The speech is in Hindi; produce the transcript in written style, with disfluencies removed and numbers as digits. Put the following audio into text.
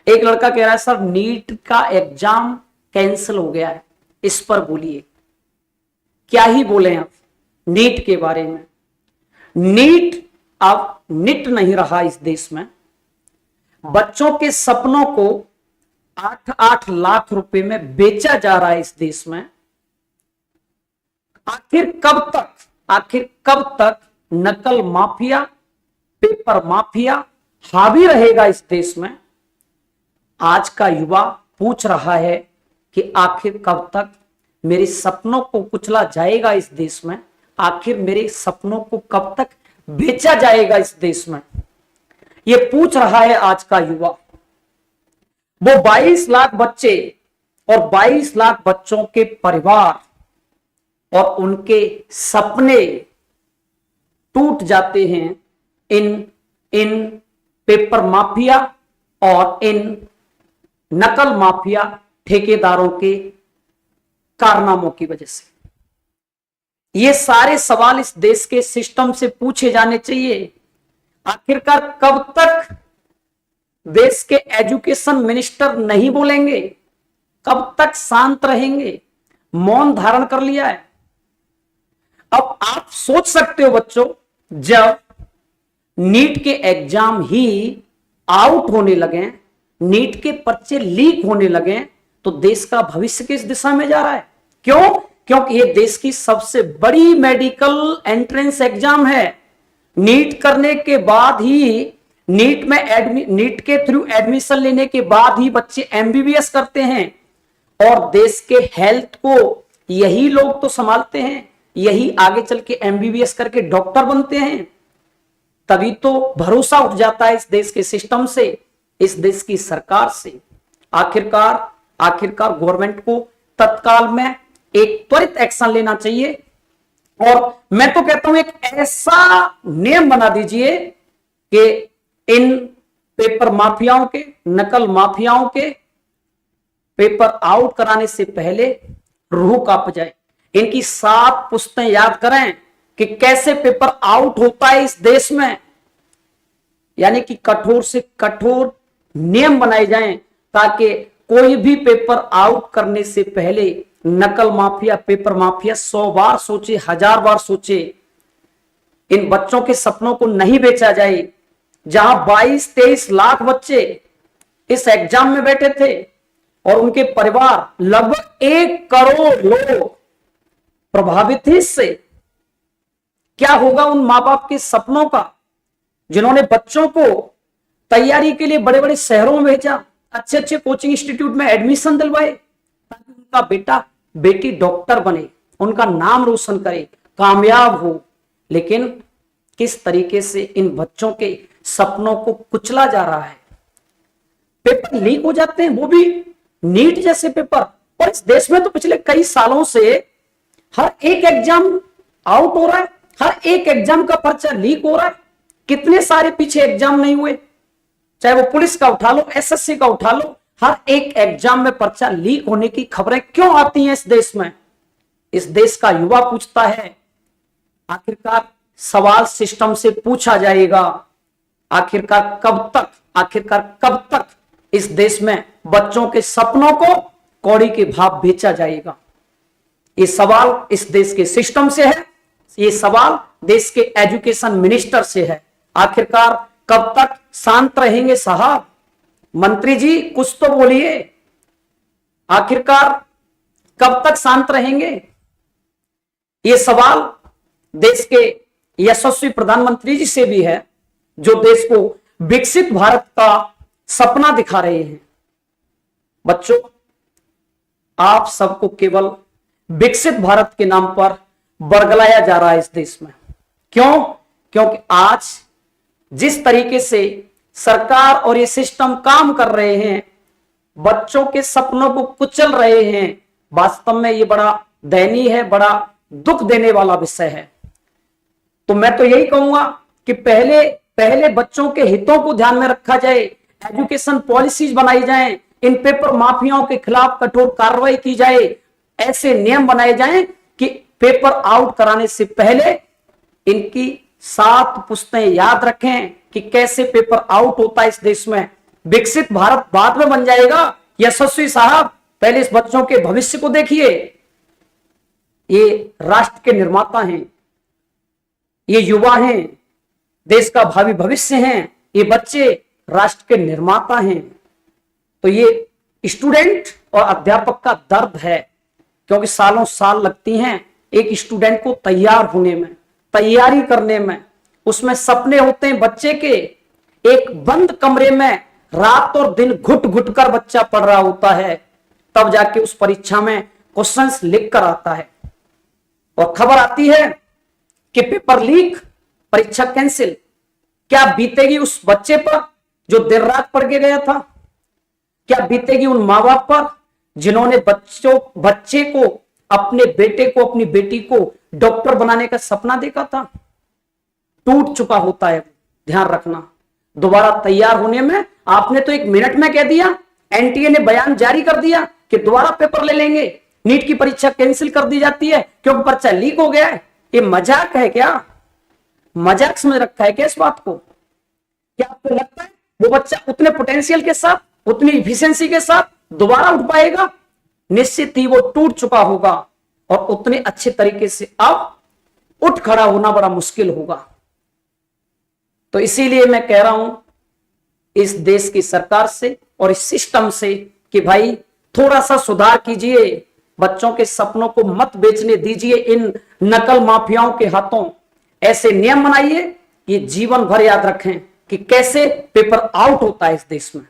एक लड़का कह रहा है सर नीट का एग्जाम कैंसिल हो गया है, इस पर बोलिए, क्या ही बोले आप नीट के बारे में। नीट अब निट नहीं रहा इस देश में। बच्चों के सपनों को 8-8 लाख रुपए में बेचा जा रहा है इस देश में। आखिर कब तक नकल माफिया, पेपर माफिया हावी रहेगा इस देश में। आज का युवा पूछ रहा है कि आखिर कब तक मेरे सपनों को कुचला जाएगा इस देश में, आखिर मेरे सपनों को कब तक बेचा जाएगा इस देश में, यह पूछ रहा है आज का युवा। वो 22 लाख बच्चे और 22 लाख बच्चों के परिवार और उनके सपने टूट जाते हैं इन पेपर माफिया और इन नकल माफिया ठेकेदारों के कारनामों की वजह से। ये सारे सवाल इस देश के सिस्टम से पूछे जाने चाहिए। आखिरकार कब तक देश के एजुकेशन मिनिस्टर नहीं बोलेंगे, कब तक शांत रहेंगे, मौन धारण कर लिया है। अब आप सोच सकते हो बच्चों, जब नीट के एग्जाम ही आउट होने लगे, नीट के पर्चे लीक होने लगे, तो देश का भविष्य किस दिशा में जा रहा है। क्यों? क्योंकि ये देश की सबसे बड़ी मेडिकल एंट्रेंस एग्जाम है। नीट करने के बाद ही, नीट के थ्रू एडमिशन लेने के बाद ही बच्चे एमबीबीएस करते हैं और देश के हेल्थ को यही लोग तो संभालते हैं, यही आगे चल के एमबीबीएस करके डॉक्टर बनते हैं। तभी तो भरोसा उठ जाता है इस देश के सिस्टम से, इस देश की सरकार से। आखिरकार गवर्नमेंट को तत्काल में एक त्वरित एक्शन लेना चाहिए। और मैं तो कहता हूं एक ऐसा नियम बना दीजिए कि इन पेपर माफियाओं के, नकल माफियाओं के पेपर आउट कराने से पहले रूह कांप जाए। इनकी 7 पुश्तें याद करें कि कैसे पेपर आउट होता है इस देश में। यानी कि कठोर से कठोर नियम बनाए जाएं ताकि कोई भी पेपर आउट करने से पहले नकल माफिया, पेपर माफिया 100 बार सोचे, 1000 बार सोचे। इन बच्चों के सपनों को नहीं बेचा जाए। जहां 22-23 लाख बच्चे इस एग्जाम में बैठे थे और उनके परिवार, लगभग 1 करोड़ लोग प्रभावित थे इससे। क्या होगा उन मां बाप के सपनों का, जिन्होंने बच्चों को तैयारी के लिए बड़े बड़े शहरों में भेजा, अच्छे अच्छे कोचिंग इंस्टीट्यूट में एडमिशन दिलवाए ताकि उनका बेटा बेटी डॉक्टर बने, उनका नाम रोशन करे, कामयाब हो। लेकिन किस तरीके से इन बच्चों के सपनों को कुचला जा रहा है। पेपर लीक हो जाते हैं, वो भी नीट जैसे पेपर। और इस देश में तो पिछले कई सालों से हर एक एग्जाम आउट हो रहा है, हर एक एग्जाम का पर्चा लीक हो रहा है। कितने सारे पीछे एग्जाम नहीं हुए, चाहे वो पुलिस का उठा लो, एसएससी का उठा लो, हर एक एग्जाम में पर्चा लीक होने की खबरें क्यों आती हैं इस देश में। इस देश का युवा पूछता है। आखिरकार सवाल सिस्टम से पूछा जाएगा, आखिरकार कब तक इस देश में बच्चों के सपनों को कौड़ी के भाव बेचा जाएगा। ये सवाल इस देश के सिस्टम से है, ये सवाल देश के एजुकेशन मिनिस्टर से है। आखिरकार कब तक शांत रहेंगे साहब? मंत्री जी कुछ तो बोलिए, आखिरकार कब तक शांत रहेंगे? ये सवाल देश के यशस्वी प्रधानमंत्री जी से भी है, जो देश को विकसित भारत का सपना दिखा रहे हैं। बच्चों, आप सबको केवल विकसित भारत के नाम पर बरगलाया जा रहा है इस देश में। क्यों? क्योंकि आज जिस तरीके से सरकार और ये सिस्टम काम कर रहे हैं, बच्चों के सपनों को कुचल रहे हैं, वास्तव में ये बड़ा दयनीय है, बड़ा दुख देने वाला विषय है। तो मैं तो यही कहूंगा कि पहले बच्चों के हितों को ध्यान में रखा जाए, एजुकेशन पॉलिसीज बनाई जाएं, इन पेपर माफियाओं के खिलाफ कठोर कार्रवाई की जाए, ऐसे नियम बनाए जाएं कि पेपर आउट कराने से पहले इनकी 7 पुश्तें याद रखें कि कैसे पेपर आउट होता है इस देश में, विकसित भारत बाद में बन जाएगा। यशस्वी साहब, पहले इस बच्चों के भविष्य को देखिए। ये राष्ट्र के निर्माता हैं, ये युवा हैं, देश का भावी भविष्य हैं, ये बच्चे राष्ट्र के निर्माता हैं। तो ये स्टूडेंट और अध्यापक का दर्द है, क्योंकि सालों साल लगती हैं एक स्टूडेंट को तैयार होने में, तैयारी करने में। उसमें सपने होते हैं बच्चे के, एक बंद कमरे में रात और दिन घुट घुट कर बच्चा पढ़ रहा होता है, तब जाके उस परीक्षा में क्वेश्चंस लिख कर आता है और खबर आती है कि पेपर लीक, परीक्षा कैंसिल। क्या बीतेगी उस बच्चे पर जो देर रात पढ़ के गया था? क्या बीतेगी उन मां बाप पर जिन्होंने बच्चे को, अपने बेटे को, अपनी बेटी को डॉक्टर बनाने का सपना देखा था? टूट चुका होता है, ध्यान रखना। दोबारा तैयार होने में आपने तो 1 मिनट में कह दिया, एनटीए ने बयान जारी कर दिया कि दोबारा पेपर ले लेंगे, नीट की परीक्षा कैंसिल कर दी जाती है क्योंकि पर्चा लीक हो गया है। ये मजाक है क्या? मजाक समझ रखा है क्या इस बात को? क्या आपको लगता है वो बच्चा उतने पोटेंशियल के साथ, उतनी इफिशियंसी के साथ दोबारा उठ पाएगा? निश्चित ही वो टूट चुका होगा और उतने अच्छे तरीके से अब उठ खड़ा होना बड़ा मुश्किल होगा। तो इसीलिए मैं कह रहा हूं इस देश की सरकार से और इस सिस्टम से कि भाई थोड़ा सा सुधार कीजिए, बच्चों के सपनों को मत बेचने दीजिए इन नकल माफियाओं के हाथों। ऐसे नियम बनाइए, ये जीवन भर याद रखें कि कैसे पेपर आउट होता है इस देश में।